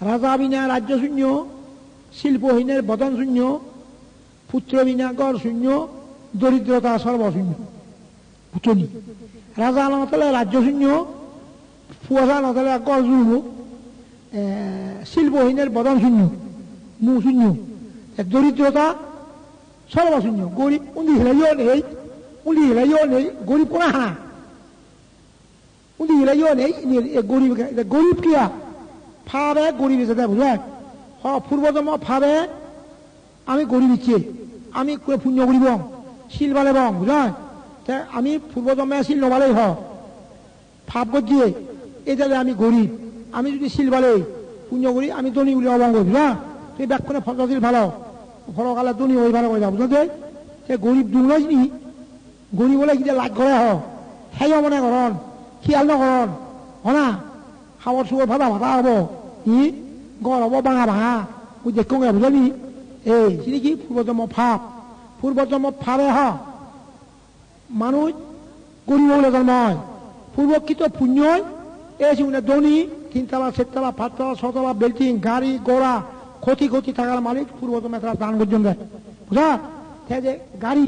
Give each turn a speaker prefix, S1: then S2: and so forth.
S1: রাজা বিনা রাজ্য শূন্য, শিল্পহীনের বদন শূন্য, পুত্র বিনা গড় শূন্য, দরিদ্রতা সর্বশূন্য। বুঝনি? রাজা নতলে রাজ্য শূন্য, ফুয়াশা নতলে গড় শূন্য, শিল্পহীনের বদন শূন্য, মু শূন্য, দরিদ্রতা সর্বশূন্য। গরিব উন্দি হিলাইও নেই, উন্দি হিলাইও নেই, গরিব কোনা হানা উন্দি হিলাইও নেই, গরিব গরিব কিয়া ফাবে গরিব এসে দেয় বুঝলেন? পূর্বতম ফাবে আমি গরিব ইচ্ছে, আমি পুণ্য করিব, শিল বালে বং বুঝলেন? আমি পূর্বতমে শিল নবালেই ফাপ গজিয়ে এটালে আমি গরিব, আমি যদি শিল বালে পুণ্য করি আমি ধনী বলে অবঙ্গ বুঝলেন? তুই ব্যাক্ষণে ফসল ভালো ফলকালে ধনী ওই ভালো করে যাও বুঝলে? সে গরিব দুলাই নি, গরিব বলে কিনা লাগ করে সেই মনে করন শিয়াল নকরন হনা খাবার সুগর ভাতা ভাতা হব ই গড় হব ভাঙা ভাঙা ওই দেখো বুঝলি? এই সেটি কি পূর্বতম ফাপ, পূর্বতম ফাপে মানুষ গরিব বলে জন্ম হয়, পূর্বকৃত পুণ্যই এই মানে ধনী তিনতলা চারতলা পাঁচতলা ছতলা বিল্ডিং গাড়ি ঘোড়া ক্ষতি ক্ষতি থাকার মালিক পূর্বতম একটা দান পর্যন্ত দেয় বুঝা? যে গাড়ি